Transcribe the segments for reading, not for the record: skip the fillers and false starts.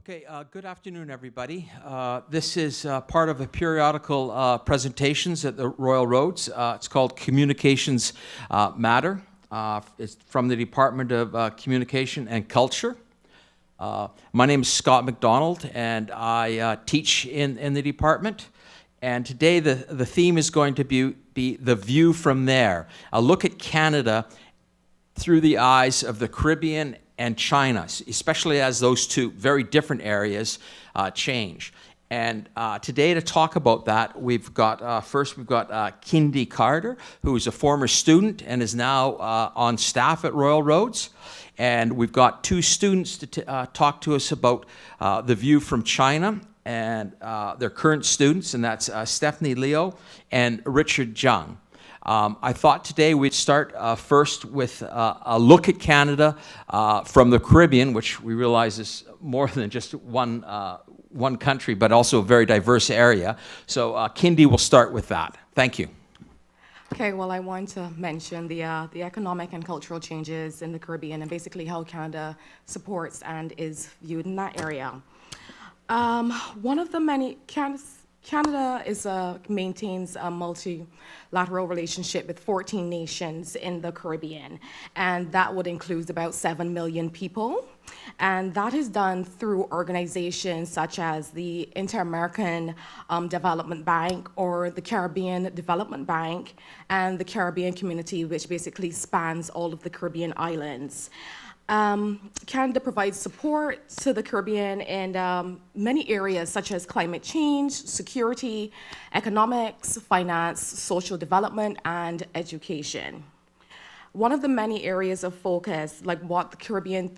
Okay, good afternoon, everybody. This is part of a periodical presentations at the Royal Roads. It's called Communications Matter. It's from the Department of Communication and Culture. My name is Scott McDonald, and I teach in the department. And today the theme is going to be the view from there. A look at Canada through the eyes of the Caribbean and China, especially as those two very different areas change. And today to talk about that, we've got, first we've got Kindy Carter, who is a former student and is now on staff at Royal Roads. And we've got two students to talk to us about the view from China, and they're current students, and that's Stephanie Leo and Richard Jung. I thought today we'd start first with a look at Canada from the Caribbean, which we realize is more than just one country, but also a very diverse area. So Kindy will start with that. Thank you. Okay, well, I want to mention the economic and cultural changes in the Caribbean and basically how Canada supports and is viewed in that area. One of the many, Canada maintains a multilateral relationship with 14 nations in the Caribbean, and that would include about 7 million people. And that is done through organizations such as the Inter-American Development Bank or the Caribbean Development Bank and the Caribbean Community, which basically spans all of the Caribbean islands. Canada provides support to the Caribbean in many areas such as climate change, security, economics, finance, social development, and education. One of the many areas of focus, like what the Caribbean,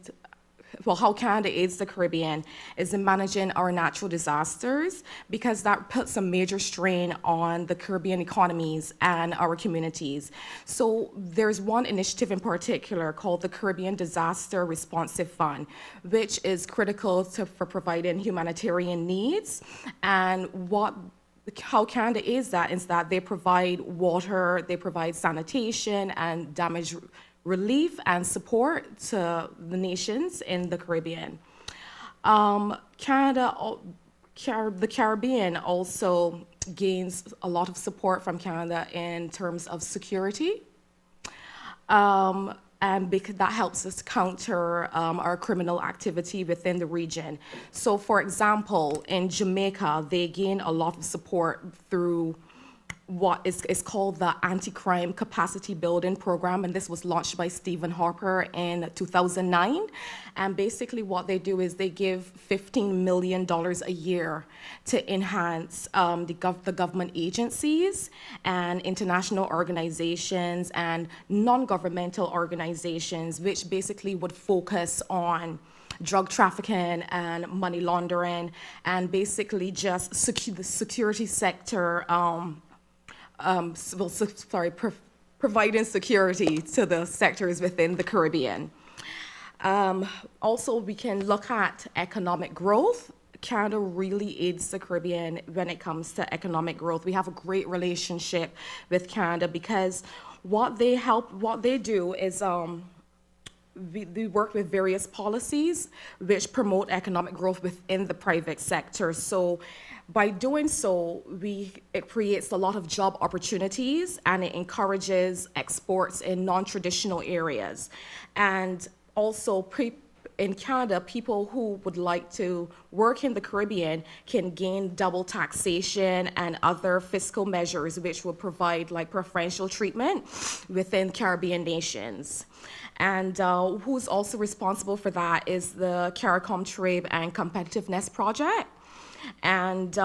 well, how Canada aids the Caribbean, is in managing our natural disasters, because that puts a major strain on the Caribbean economies and our communities. So there's one initiative in particular called the Caribbean Disaster Responsive Fund, which is critical for providing humanitarian needs. And how Canada is that they provide water, they provide sanitation and damage relief and support to the nations in the Caribbean. The Caribbean also gains a lot of support from Canada in terms of security, and because that helps us counter our criminal activity within the region. So, for example, in Jamaica, they gain a lot of support through what is called the Anti-Crime Capacity Building Program, and this was launched by Stephen Harper in 2009. And basically what they do is they give $15 million a year to enhance the government agencies and international organizations and non-governmental organizations, which basically would focus on drug trafficking and money laundering, and basically just the security sector, providing security to the sectors within the Caribbean. Also, we can look at economic growth. Canada really aids the Caribbean when it comes to economic growth. We have a great relationship with Canada because what they do is we work with various policies which promote economic growth within the private sector. So by doing so, it creates a lot of job opportunities and it encourages exports in non-traditional areas. And also in Canada, people who would like to work in the Caribbean can gain double taxation and other fiscal measures which will provide like preferential treatment within Caribbean nations. And who's also responsible for that is the CARICOM Trade and Competitiveness Project, and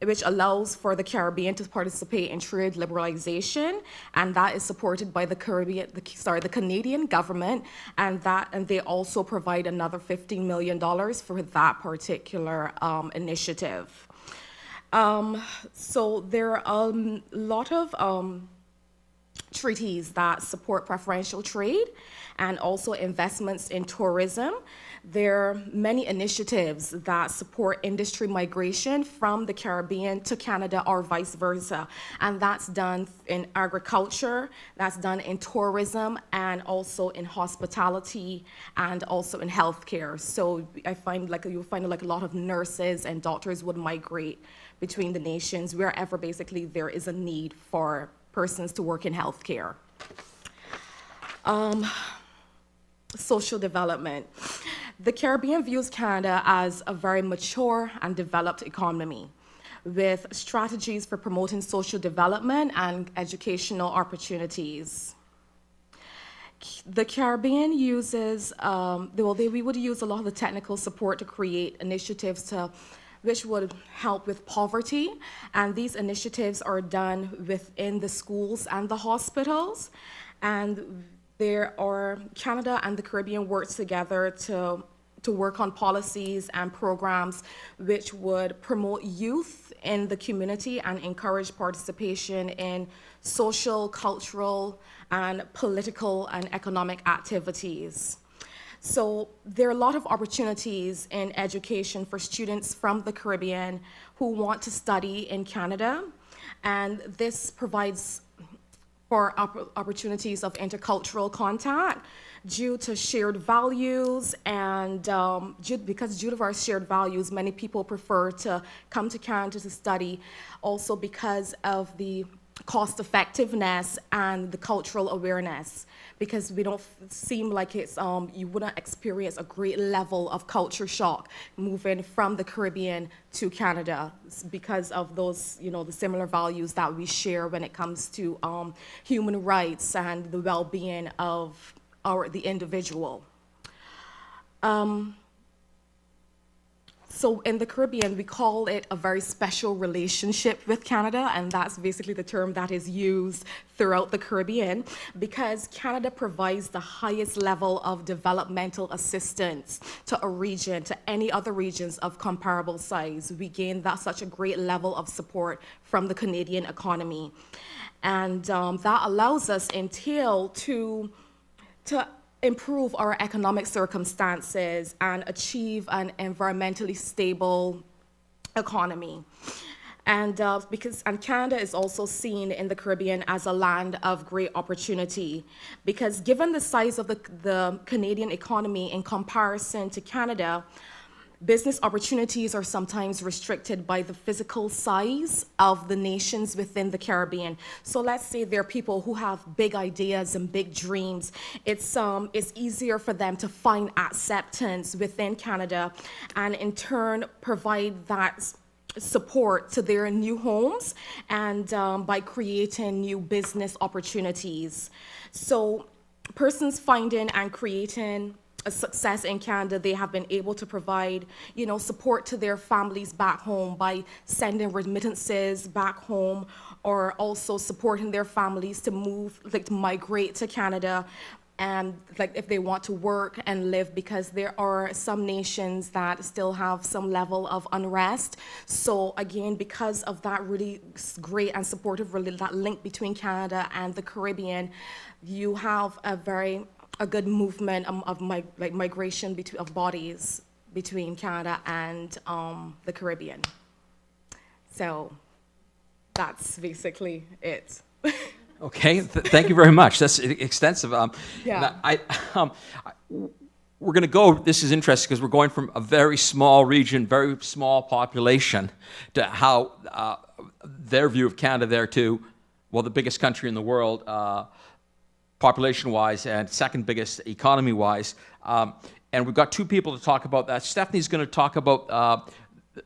which allows for the Caribbean to participate in trade liberalization, and that is supported by the Canadian government, and they also provide another $15 million for that particular initiative. So there are a lot of treaties that support preferential trade and also investments in tourism. There are many initiatives that support industry migration from the Caribbean to Canada or vice versa. And that's done in agriculture, that's done in tourism, and also in hospitality, and also in healthcare. So I find like you'll find like a lot of nurses and doctors would migrate between the nations wherever basically there is a need for persons to work in healthcare. Social development. The Caribbean views Canada as a very mature and developed economy with strategies for promoting social development and educational opportunities. The Caribbean uses, we would use a lot of the technical support to create initiatives which would help with poverty, and these initiatives are done within the schools and the hospitals. And Canada and the Caribbean work together to work on policies and programs which would promote youth in the community and encourage participation in social, cultural, and political and economic activities. So there are a lot of opportunities in education for students from the Caribbean who want to study in Canada, and this provides for opportunities of intercultural contact due to shared values, and because due to our shared values, many people prefer to come to Canada to study, also because of the cost effectiveness and the cultural awareness, because we don't seem like it's you wouldn't experience a great level of culture shock moving from the Caribbean to Canada because of those, the similar values that we share when it comes to human rights and the well-being of the individual. So in the Caribbean, we call it a very special relationship with Canada, and that's basically the term that is used throughout the Caribbean, because Canada provides the highest level of developmental assistance to a region, to any other regions of comparable size. We gain such a great level of support from the Canadian economy. And that allows us to improve our economic circumstances and achieve an environmentally stable economy. And Canada is also seen in the Caribbean as a land of great opportunity, because given the size of the Canadian economy in comparison to Canada, business opportunities are sometimes restricted by the physical size of the nations within the Caribbean. So let's say there are people who have big ideas and big dreams. It's easier for them to find acceptance within Canada, and in turn provide that support to their new homes, and by creating new business opportunities. So persons finding and creating a success in Canada, they have been able to provide, support to their families back home by sending remittances back home, or also supporting their families to to migrate to Canada, and if they want to work and live, because there are some nations that still have some level of unrest. So again, because of that really great and supportive that link between Canada and the Caribbean, you have a good movement of migration of bodies between Canada and the Caribbean. So that's basically it. Okay, thank you very much. That's extensive. Yeah. We're going to go, this is interesting because we're going from a very small region, very small population, to how their view of Canada there to, well, the biggest country in the world, population-wise, and second biggest economy-wise. And we've got two people to talk about that. Stephanie's going to talk about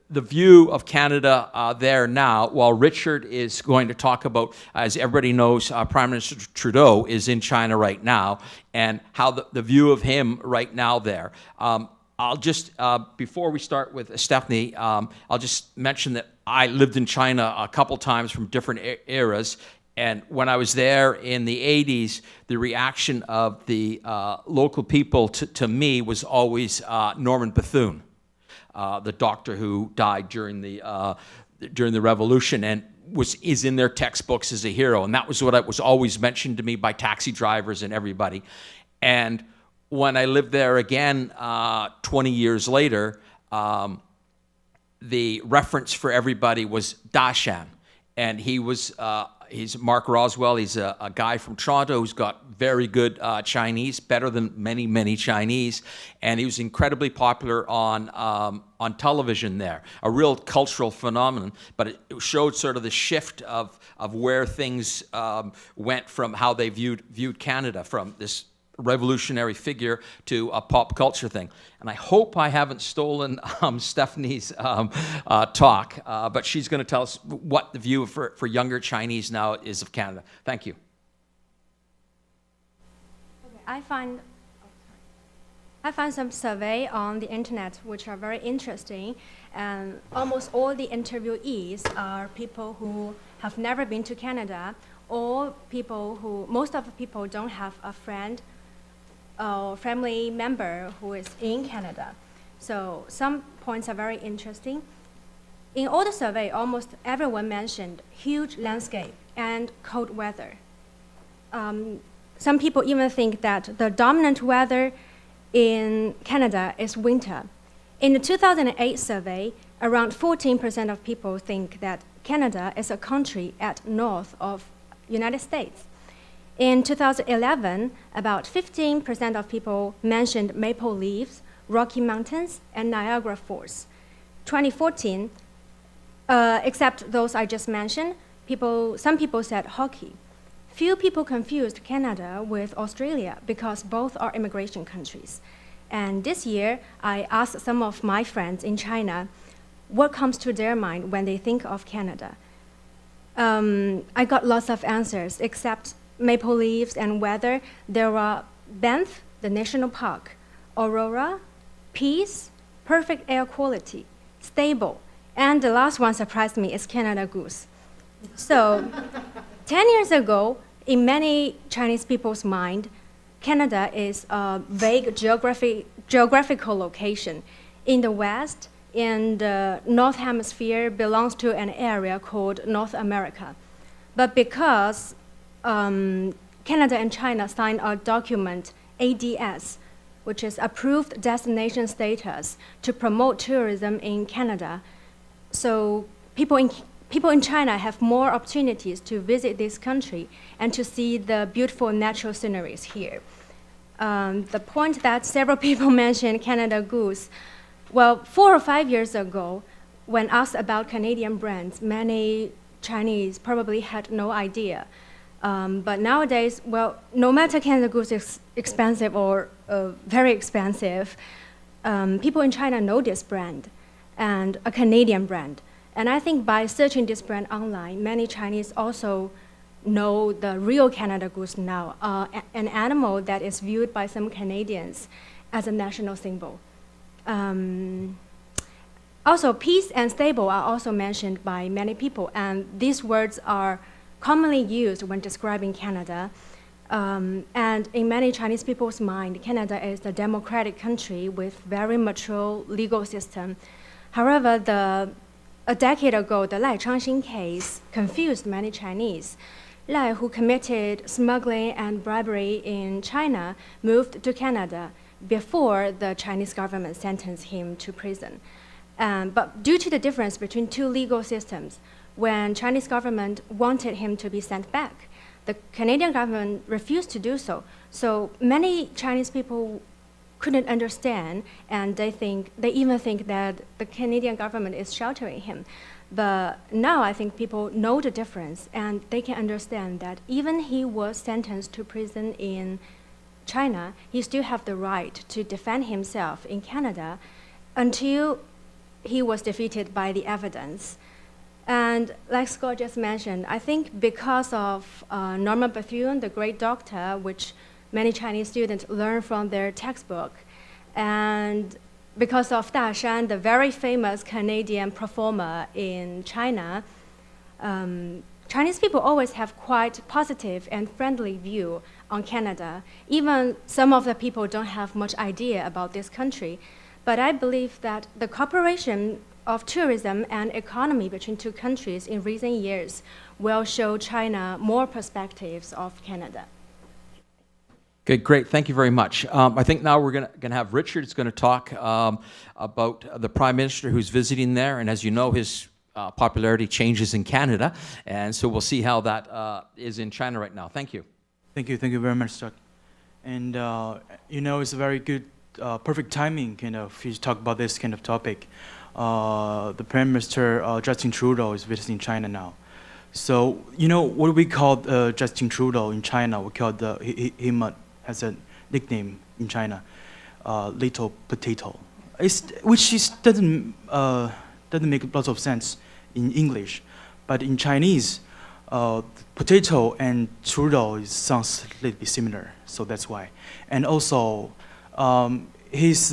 the view of Canada there now, while Richard is going to talk about, as everybody knows, Prime Minister Trudeau is in China right now, and how the view of him right now there. I'll just, before we start with Stephanie, I'll just mention that I lived in China a couple times from different eras. And when I was there in the 80s, the reaction of the local people to me was always Norman Bethune, the doctor who died during the revolution. And is in their textbooks as a hero. And that was what was always mentioned to me by taxi drivers and everybody. And when I lived there again 20 years later, the reference for everybody was Dashan. And he's Mark Roswell. He's a guy from Toronto who's got very good Chinese, better than many, many Chinese. And he was incredibly popular on television there, a real cultural phenomenon. But it showed sort of the shift of where things went from how they viewed Canada, from this revolutionary figure to a pop culture thing. And I hope I haven't stolen Stephanie's talk, but she's going to tell us what the view for younger Chinese now is of Canada. Thank you. I find some survey on the internet which are very interesting, and almost all the interviewees are people who have never been to Canada, or most of the people don't have a friend or family member who is in Canada. So some points are very interesting. In all the survey, almost everyone mentioned huge landscape and cold weather. Some people even think that the dominant weather in Canada is winter. In the 2008 survey, around 14% of people think that Canada is a country at north of United States. In 2011, about 15% of people mentioned maple leaves, Rocky Mountains, and Niagara Falls. 2014, except those I just mentioned, some people said hockey. Few people confused Canada with Australia because both are immigration countries. And this year, I asked some of my friends in China what comes to their mind when they think of Canada. I got lots of answers, except maple leaves and weather. There are Banff, the national park, Aurora, peace, perfect air quality, stable, and the last one surprised me is Canada Goose. So 10 years ago, in many Chinese people's mind, Canada is a vague geographical location. In the West, in the North Hemisphere, belongs to an area called North America. But because Canada and China signed a document, ADS, which is Approved Destination Status, to promote tourism in Canada. So people in China have more opportunities to visit this country and to see the beautiful natural sceneries here. The point that several people mentioned, Canada Goose, well, 4 or 5 years ago, when asked about Canadian brands, many Chinese probably had no idea. But nowadays, well, no matter Canada Goose is expensive or very expensive, people in China know this brand, and a Canadian brand. And I think by searching this brand online, many Chinese also know the real Canada Goose now, an animal that is viewed by some Canadians as a national symbol. Also, peace and stable are also mentioned by many people, and these words are commonly used when describing Canada. And in many Chinese people's mind, Canada is a democratic country with very mature legal system. However, a decade ago, the Lai Changxin case confused many Chinese. Lai, who committed smuggling and bribery in China, moved to Canada before the Chinese government sentenced him to prison. But due to the difference between two legal systems, when Chinese government wanted him to be sent back, the Canadian government refused to do so. So many Chinese people couldn't understand, and they even think that the Canadian government is sheltering him. But now I think people know the difference, and they can understand that even he was sentenced to prison in China, he still have the right to defend himself in Canada until he was defeated by the evidence. And like Scott just mentioned, I think because of Norman Bethune, the great doctor, which many Chinese students learn from their textbook, and because of Da Shan, the very famous Canadian performer in China, Chinese people always have quite positive and friendly view on Canada. Even some of the people don't have much idea about this country. But I believe that the cooperation of tourism and economy between two countries in recent years will show China more perspectives of Canada. Okay, great. Thank you very much. I think now we're going to have Richard is going to talk about the Prime Minister who's visiting there. And as you know, his popularity changes in Canada. And so we'll see how that is in China right now. Thank you. Thank you very much, Doug. And it's a very good, perfect timing kind of to talk about this kind of topic. The Prime Minister Justin Trudeau is visiting China now. So what we call Justin Trudeau in China, we call him has a nickname in China, little potato, doesn't make lots of sense in English, but in Chinese, potato and Trudeau sounds a little bit similar, so that's why. And also, he's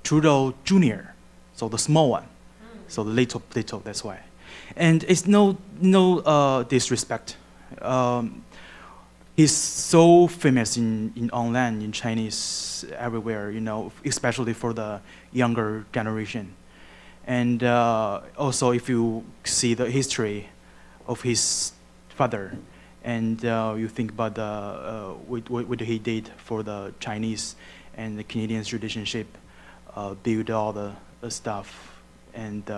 Trudeau Junior, so the small one, so the little potato. That's why. And it's no disrespect. He's so famous in online, in Chinese, everywhere, especially for the younger generation. And also, if you see the history of his father, and you think about what he did for the Chinese and the Canadians' relationship, build all the stuff, and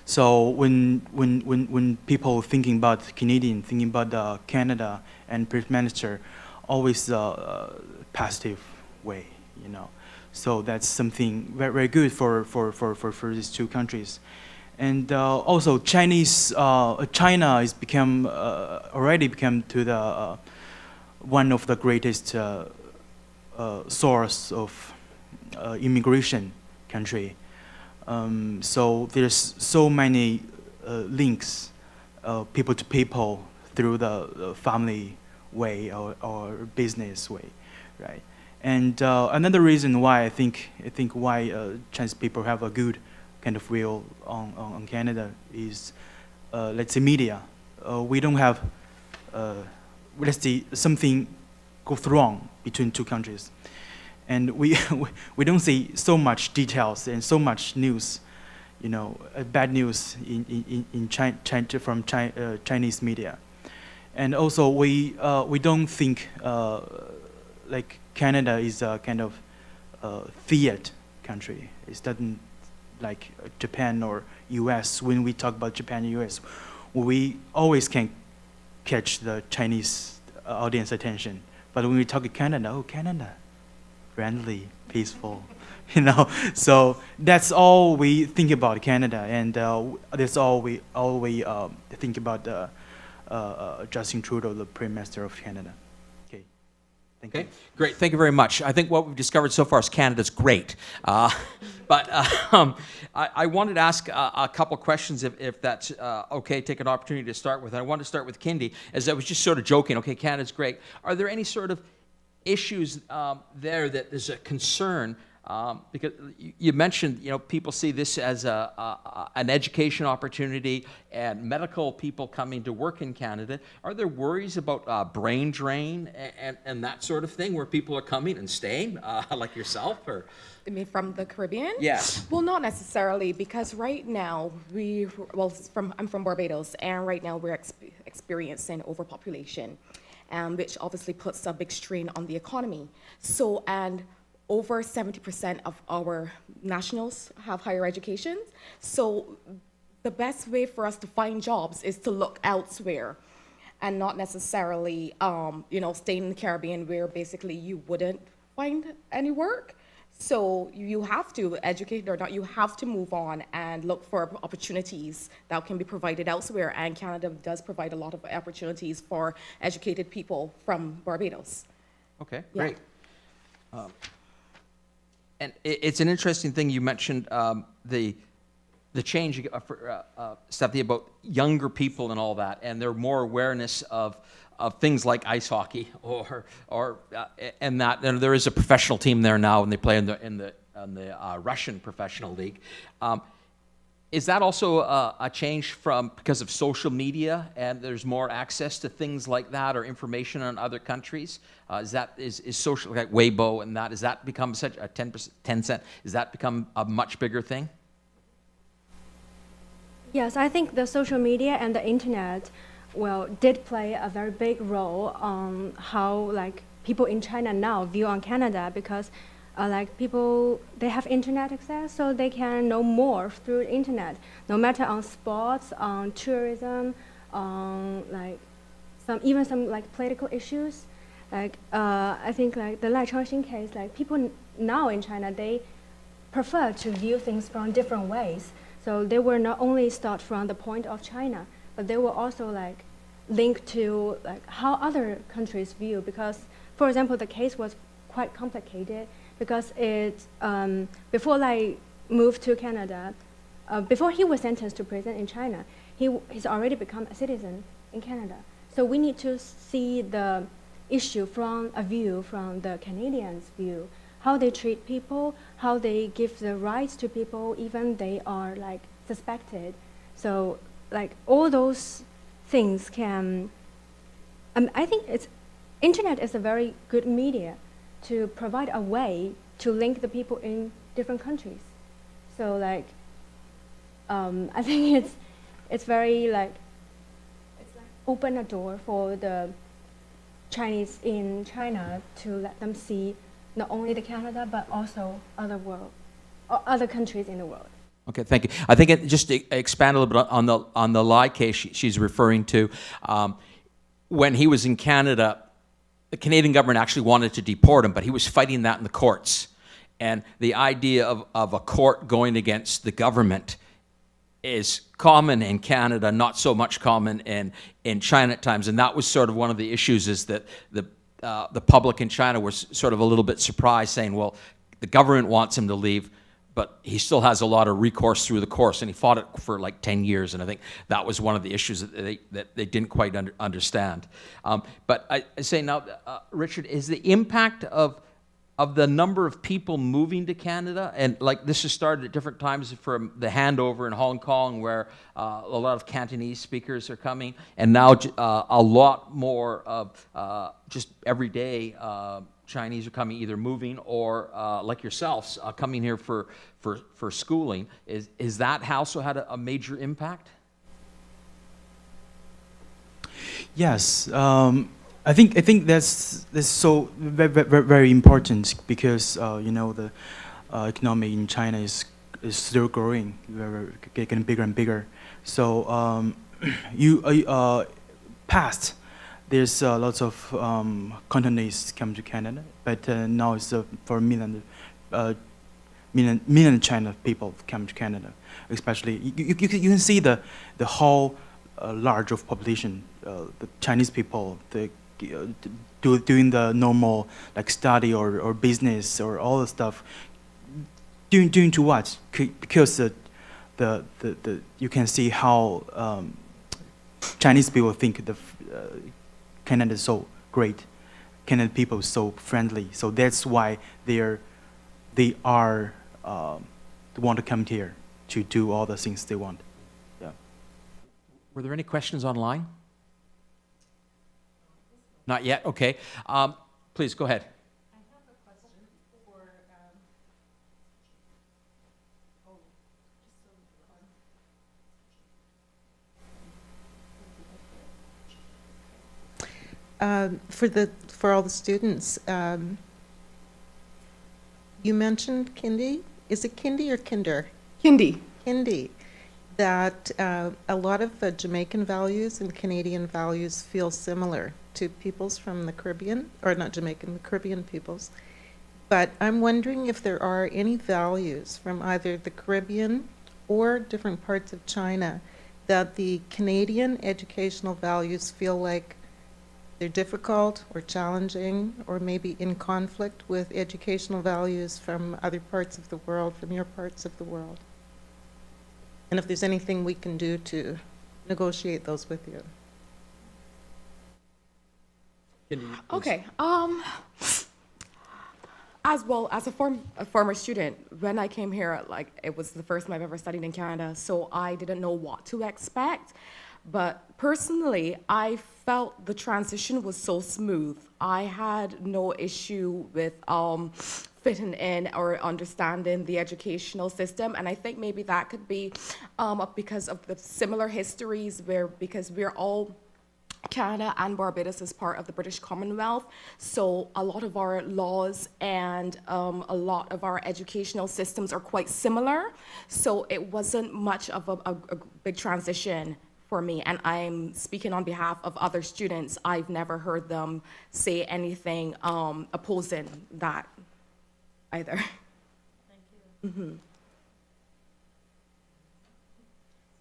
so when people thinking about Canadian, thinking about Canada and Prime Minister, always positive way, So that's something very, very good for these two countries. And also China is already become to the one of the greatest source of immigration country. So there's so many links, people to people, through the family way or business way, right? And another reason why I think why Chinese people have a good kind of view on Canada is, let's say, media. We don't have, let's say, something goes wrong between two countries. And we don't see so much details and so much news, bad news in from Chinese media. And also we don't think like Canada is a kind of fiat country. It doesn't like Japan or U.S. When we talk about Japan and U.S., we always can catch the Chinese audience attention. But when we talk to Canada, Canada, friendly, peaceful, So that's all we think about Canada, and that's all we think about Justin Trudeau, the Prime Minister of Canada. Okay, thank you. Great. Thank you very much. I think what we've discovered so far is Canada's great. But I wanted to ask a couple questions, if that's okay. Take an opportunity to start with. I want to start with Kindy, as I was just sort of joking. Okay, Canada's great. Are there any sort of issues there that there's a concern? Because you mentioned, people see this as an education opportunity and medical people coming to work in Canada. Are there worries about brain drain and that sort of thing, where people are coming and staying, like yourself? Or I mean, from the Caribbean? Yes. Well, not necessarily, because right now I'm from Barbados, and right now we're experiencing overpopulation, which obviously puts a big strain on the economy. So, and over 70% of our nationals have higher education. So the best way for us to find jobs is to look elsewhere, and not necessarily, stay in the Caribbean, where basically you wouldn't find any work. So you have to educate, or not, you have to move on and look for opportunities that can be provided elsewhere. And Canada does provide a lot of opportunities for educated people from Barbados. Okay, great. And it's an interesting thing you mentioned, the change, Stephanie, about younger people and all that, and their more awareness of things like ice hockey and that. And there is a professional team there now, and they play in the Russian professional league. Is that also a change from because of social media and there's more access to things like that or information on other countries? Is social like Weibo and that, has that become such a 10 cent? Has that become a much bigger thing? Yes, I think the social media and the internet, well, did play a very big role on how like people in China now view on Canada because like people, they have internet access, so they can know more through the internet, no matter on sports, on tourism, on like even some like political issues. Like I think like the Lai Changxing case, like people now in China, they prefer to view things from different ways. So they were not only start from the point of China, but they were also like linked to like how other countries view. Because, for example, the case was quite complicated because it before Lai moved to Canada, before he was sentenced to prison in China, he's already become a citizen in Canada. So we need to see the issue from a view from the Canadians' view. How they treat people, how they give the rights to people, even they are like suspected. So like all those things can, I think internet is a very good media to provide a way to link the people in different countries. So like, I think it's very like, it's like open a door for the Chinese in China to let them see not only the Canada, but also other countries in the world. Okay, thank you. I think just to expand a little bit on the Lai case she's referring to, when he was in Canada, the Canadian government actually wanted to deport him, but he was fighting that in the courts. And the idea of a court going against the government is common in Canada, not so much common in China at times. And that was sort of one of the issues, is that the public in China was sort of a little bit surprised, saying, well, the government wants him to leave, but he still has a lot of recourse through the courts, and he fought it for like 10 years, and I think that was one of the issues that they didn't quite understand. But I say now, Richard, is the impact of the number of people moving to Canada, and like this has started at different times from the handover in Hong Kong, where a lot of Cantonese speakers are coming, and now a lot more of just everyday Chinese are coming, either moving or like yourselves coming here for schooling. Is that also had a major impact? Yes, I think that's so very important because you know the economy in China is still growing, getting bigger and bigger. So past there's lots of Cantonese come to Canada, but now it's for million China people come to Canada. Especially you can see the whole large of population, the Chinese people, doing the normal like study or business or all the stuff. Doing to what? Because the you can see how Chinese people think the Canada is so great, Canadian people so friendly. So that's why they want to come here to do all the things they want. Yeah. Were there any questions online? Not yet. Okay. Please go ahead. I have a question for, for all the students. You mentioned Kindi. Is it Kindi or Kinder? Hindi. Kindi. That a lot of the Jamaican values and Canadian values feel similar to peoples from the Caribbean, or not Jamaican, the Caribbean peoples. But I'm wondering if there are any values from either the Caribbean or different parts of China that the Canadian educational values feel like they're difficult or challenging or maybe in conflict with educational values from other parts of the world, from your parts of the world. And if there's anything we can do to negotiate those with you. Okay. As well as a former student, when I came here, like it was the first time I've ever studied in Canada, so I didn't know what to expect. But personally, I felt the transition was so smooth. I had no issue with fitting in or understanding the educational system, and I think maybe that could be because of the similar histories, because we're all Canada and Barbados is part of the British Commonwealth, so a lot of our laws and a lot of our educational systems are quite similar, so it wasn't much of a big transition for me, and I'm speaking on behalf of other students. I've never heard them say anything opposing that either. Thank you. Mm-hmm.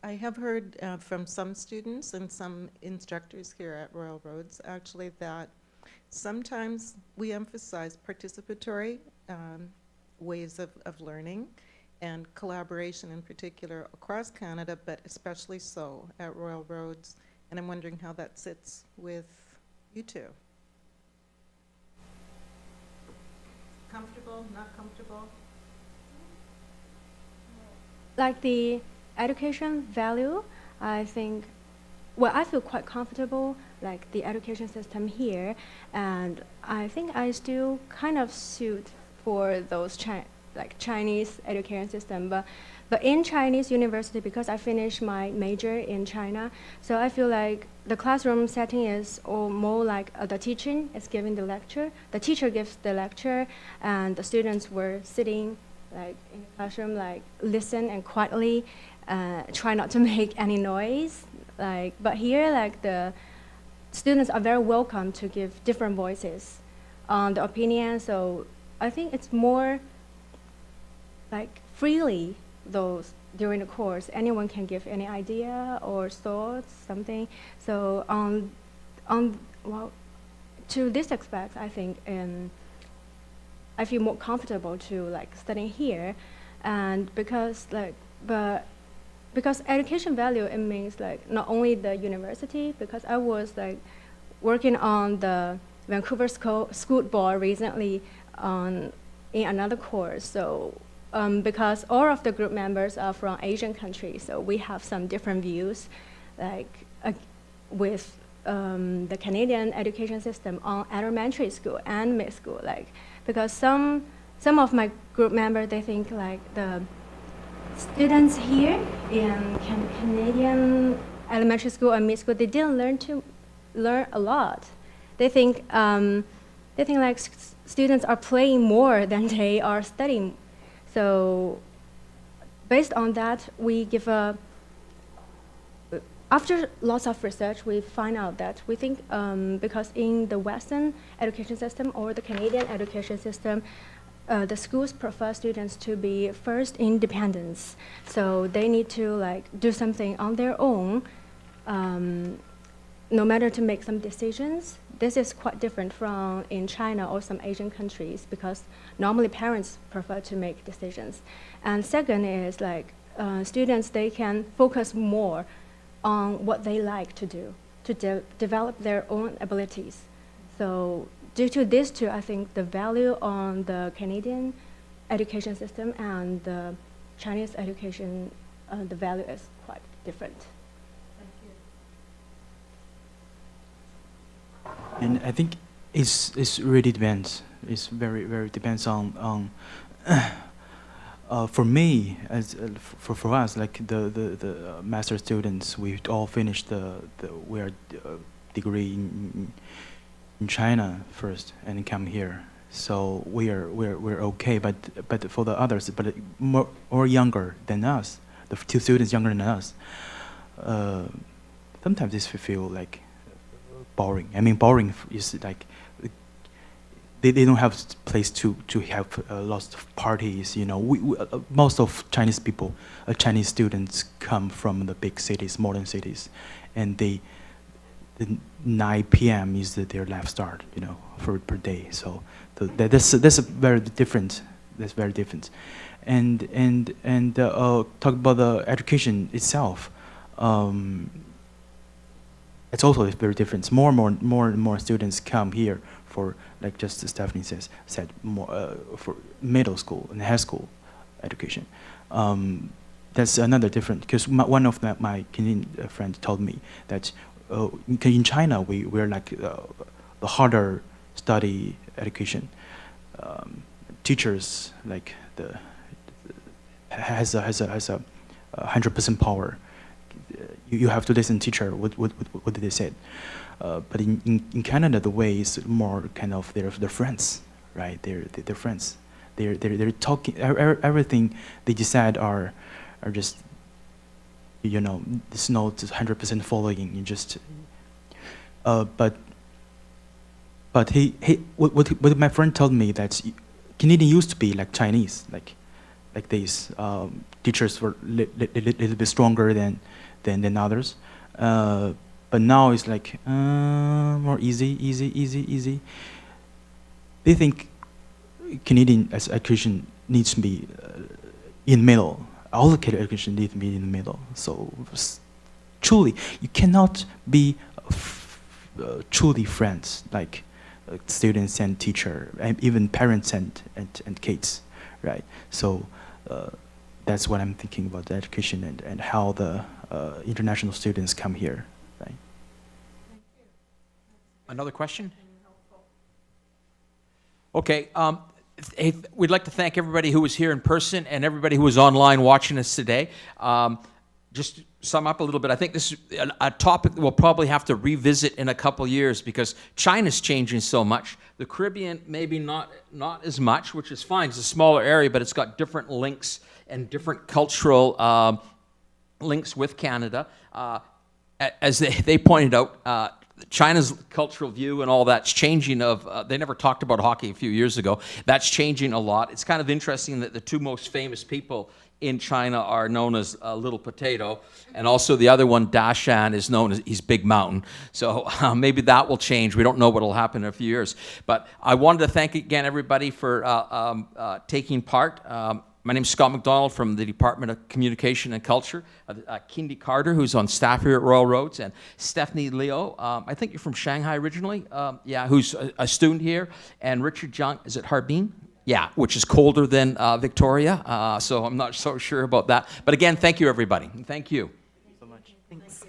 I have heard from some students and some instructors here at Royal Roads, actually, that sometimes we emphasize participatory ways of learning and collaboration in particular across Canada, but especially so at Royal Roads. And I'm wondering how that sits with you two. Comfortable, not comfortable? Like the education value, I think, well, I feel quite comfortable, like the education system here, and I think I still kind of suit for those Chinese education system, but in Chinese university, because I finished my major in China, so I feel like the classroom setting is more like the teaching is giving the lecture, the teacher gives the lecture, and the students were sitting like in the classroom, like listen and quietly try not to make any noise. But here, like the students are very welcome to give different voices on the opinion. So I think it's more like freely those during the course. Anyone can give any idea or thoughts, something. So well, to this aspect, I think I feel more comfortable to like studying here, and because education value, it means like not only the university, because I was like working on the Vancouver School Board recently in another course. So because all of the group members are from Asian countries, so we have some different views, like with the Canadian education system on elementary school and mid school, like because some of my group members, they think like the students here in Canadian elementary school and mid school, they didn't learn a lot. They think like students are playing more than they are studying. So based on that, we give after lots of research, we find out that we think because in the Western education system or the Canadian education system, the schools prefer students to be first independence. So they need to like do something on their own, no matter to make some decisions. This is quite different from in China or some Asian countries, because normally parents prefer to make decisions. And second is like students, they can focus more on what they like to do, to develop their own abilities. So due to these two, I think the value on the Canadian education system and the Chinese education, the value is quite different. And I think it's really depends. It's very depends on for me, as for us, like the master students, we all finished our degree in China first and come here. So we're okay. But for the others, but more younger than us, the two students younger than us, sometimes this feel like boring. I mean, boring is like they don't have place to have lots of parties. You know, most of Chinese people, Chinese students come from the big cities, modern cities, and the 9 p.m. is their life start. You know, per day. So that's very different. That's very different. And talk about the education itself. It's also very different. More and more students come here for like just Stephanie said more for middle school and high school education. That's another different, because one of my Canadian friend told me that in China we're like the harder study education. Teachers like has a 100% power. You have to listen to teacher what did they say. But in Canada, the way is more kind of they're friends, right? They're friends. They're talking. Everything they decide are just, you know, it's not 100% following. You just but what my friend told me that Canadian used to be like Chinese, like these teachers were little bit stronger than others. But now it's like more easy. They think Canadian education needs to be in the middle. All the education needs to be in the middle. So truly, you cannot be truly friends like students and teacher, and even parents and kids, right? So that's what I'm thinking about the education and how the international students come here, right? Another question? Okay. Hey, we'd like to thank everybody who was here in person and everybody who was online watching us today. Just to sum up a little bit, I think this is a topic that we'll probably have to revisit in a couple years because China's changing so much. The Caribbean, maybe not as much, which is fine. It's a smaller area, but it's got different links and different cultural links with Canada. As they pointed out, China's cultural view and all that's changing. They never talked about hockey a few years ago. That's changing a lot. It's kind of interesting that the two most famous people in China are known as Little Potato, and also the other one, Dashan, is known as he's Big Mountain. So maybe that will change. We don't know what will happen in a few years. But I wanted to thank again everybody for taking part. My name is Scott McDonald from the Department of Communication and Culture. Kindy Carter, who's on staff here at Royal Roads, and Stephanie Leo. I think you're from Shanghai originally. Yeah, who's a student here. And Richard Jung, is it Harbin? Yeah, which is colder than Victoria. So I'm not so sure about that. But again, thank you, everybody. Thank you. Thank you so much. Thanks.